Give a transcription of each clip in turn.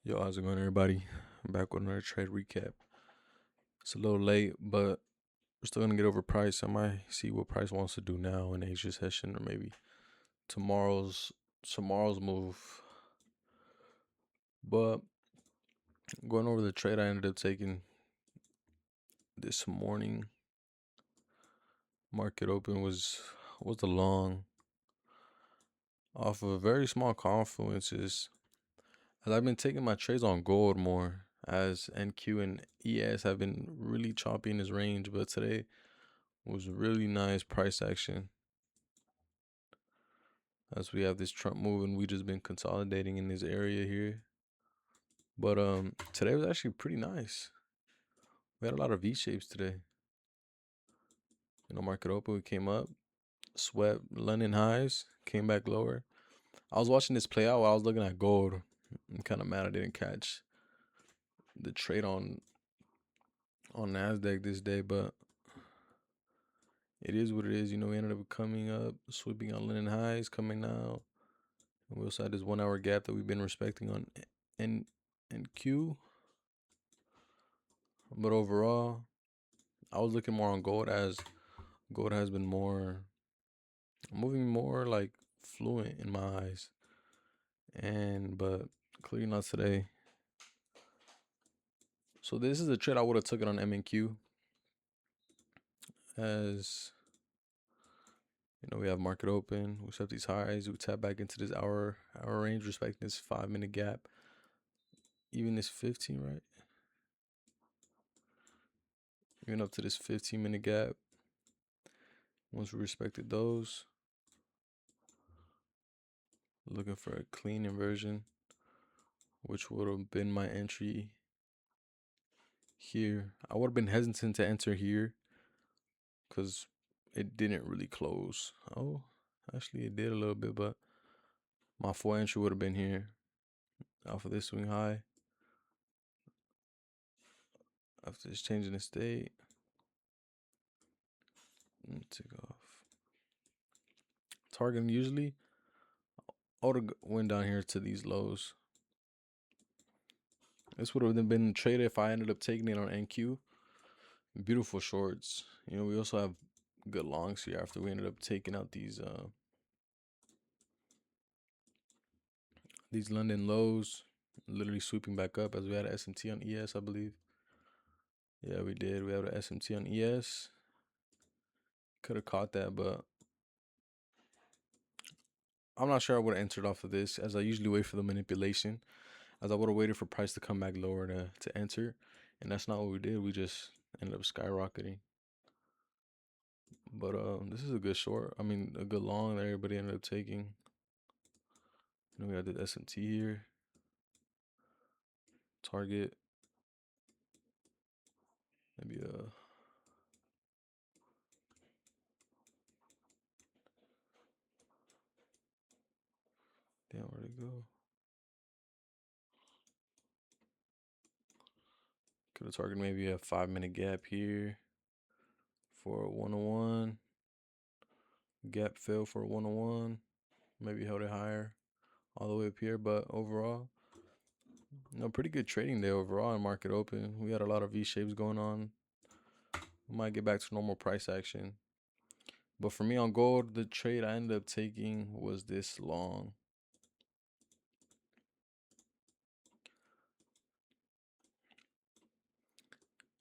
Yo, how's it going, everybody? I'm back with another trade recap. It's a little late, but we're still gonna get over Price. I might see what Price wants to do now in Asia session, or maybe tomorrow's tomorrow's move. But going over the trade I ended up taking this morning, market open was the long off of very small confluences. As I've been taking my trades on gold more, as NQ and ES have been really choppy in his range, but today was really nice price action. As we have this Trump move and we just been consolidating in this area here. But today was actually pretty nice. We had a lot of V shapes today. Market open, we came up, swept London highs, came back lower. I was watching this play out while I was looking at gold. I'm kind of mad I didn't catch the trade on Nasdaq this day, but it is what it is. We ended up coming up, sweeping on London highs, coming out. And we also had this 1 hour gap that we've been respecting on NQ. But overall, I was looking more on gold, as gold has been moving more like fluent in my eyes. But clearly not today. So this is a trade I would have took it on MNQ, as we have market open, we set these highs, we tap back into this hour range, respecting this 5-minute gap, even this 15, right? Even up to this 15-minute gap. Once we respected those, looking for a clean inversion, which would have been my entry here. I would have been hesitant to enter here because it didn't really close. Oh, actually it did a little bit, but my full entry would have been here off of this swing high. After this changing the state, let me take off. Targeting usually, I would have went down here to these lows. This would have been traded if I ended up taking it on NQ. Beautiful shorts. We also have good longs here after we ended up taking out these London lows, literally sweeping back up, as we had an SMT on ES, I believe. Yeah, we did. We have an SMT on ES. Could have caught that, but I'm not sure I would have entered off of this, as I usually wait for the manipulation, as I would have waited for price to come back lower to enter. And that's not what we did. We just ended up skyrocketing. But this is a good short. I mean, a good long that everybody ended up taking. We got the SMT here. Target. Maybe damn, where'd it go? Could have targeted maybe a 5-minute gap here for a 101. Gap fill for a 101. Maybe held it higher all the way up here. But overall, pretty good trading day overall in market open. We had a lot of V shapes going on. We might get back to normal price action. But for me on gold, the trade I ended up taking was this long.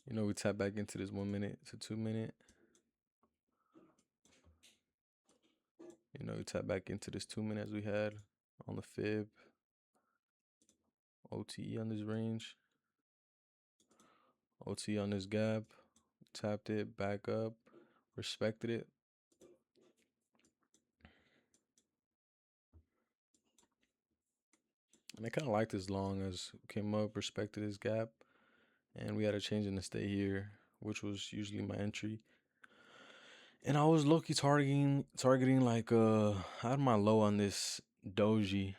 We tap back into this 1 minute to 2 minute. We tap back into this 2 minutes we had on the fib. OTE on this range. OTE on this gap. Tapped it back up. Respected it. And I kind of liked this long, as came up, respected this gap. And we had a change in the stay here, which was usually my entry. And I was low-key targeting like I had my low on this doji,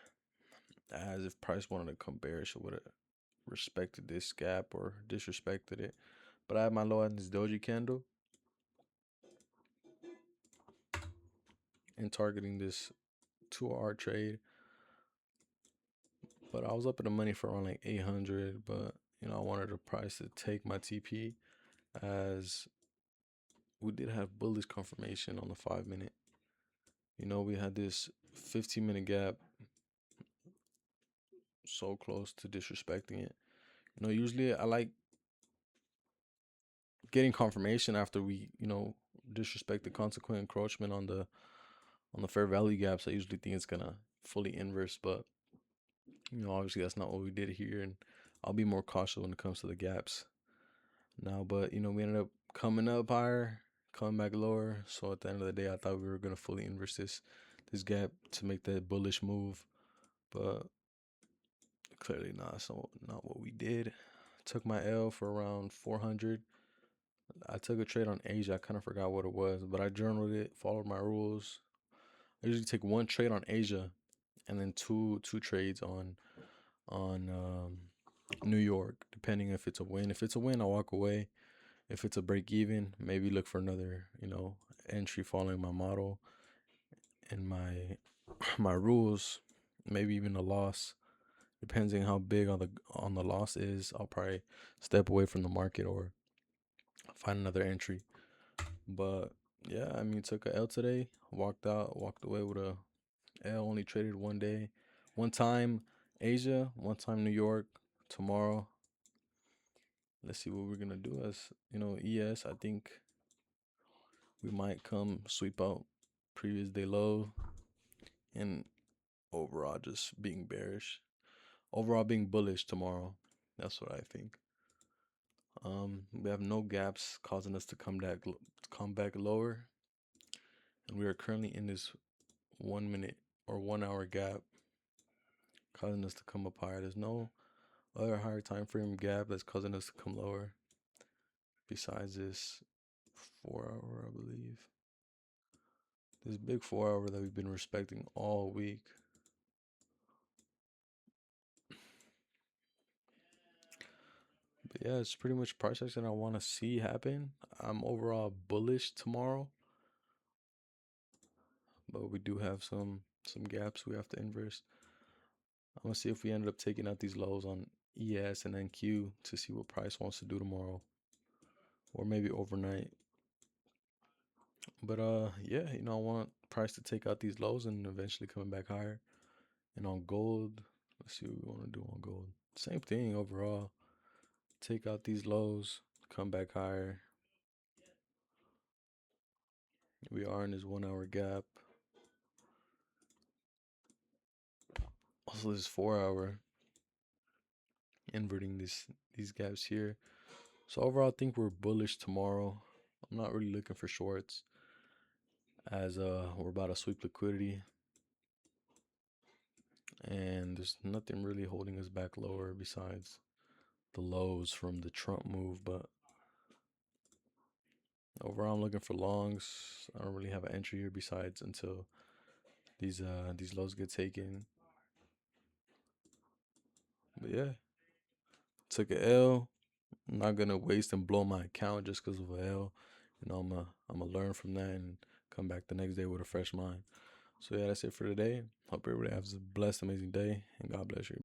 as if price wanted to come bearish, I would have respected this gap or disrespected it. But I had my low on this doji candle and targeting this 2R trade. But I was up in the money for around like 800. But you know, I wanted a price to take my TP, as we did have bullish confirmation on the 5 minute. You know, we had this 15-minute gap so close to disrespecting it. You know, usually I like getting confirmation after we, disrespect the consequent encroachment on the fair value gaps. I usually think it's gonna fully inverse, but obviously that's not what we did here, and I'll be more cautious when it comes to the gaps now. But we ended up coming up higher, coming back lower. So at the end of the day, I thought we were gonna fully inverse this gap to make that bullish move, but clearly not. So not what we did. Took my L for around 400. I took a trade on Asia. I kind of forgot what it was, but I journaled it, followed my rules. I usually take one trade on Asia, and then two trades on New York, depending if it's a win. If it's a win, I walk away. If it's a break even, maybe look for another, entry following my model and my rules. Maybe even a loss, depending how big on the loss is. I'll probably step away from the market or find another entry. But yeah, I mean, took a L today. Walked away with a L. Only traded one time Asia, one time New York. Tomorrow, let's see what we're gonna do. As ES, I think we might come sweep out previous day low, and overall just being bearish. Overall being bullish tomorrow. That's what I think. We have no gaps causing us to come back lower, and we are currently in this 1 minute or 1 hour gap, causing us to come up higher. There's no other higher time frame gap that's causing us to come lower besides this 4 hour, I believe. This big 4 hour that we've been respecting all week. But yeah, it's pretty much price action I want to see happen. I'm overall bullish tomorrow, but we do have some gaps we have to inverse. I'm gonna see if we ended up taking out these lows on ES and NQ to see what price wants to do tomorrow, or maybe overnight. But yeah, I want price to take out these lows and eventually coming back higher. And on gold, let's see what we want to do on gold. Same thing overall. Take out these lows, come back higher. We are in this 1 hour gap. Also, this 4 hour, inverting these gaps here. So overall, I think we're bullish tomorrow. I'm not really looking for shorts, as we're about to sweep liquidity, and there's nothing really holding us back lower besides the lows from the Trump move. But overall, I'm looking for longs. I don't really have an entry here besides until these lows get taken. But yeah, took a L. I'm not gonna waste and blow my account just because of a L. I'm gonna learn from that and come back the next day with a fresh mind. So yeah, that's it for today. Hope everybody has a blessed, amazing day, and God bless you.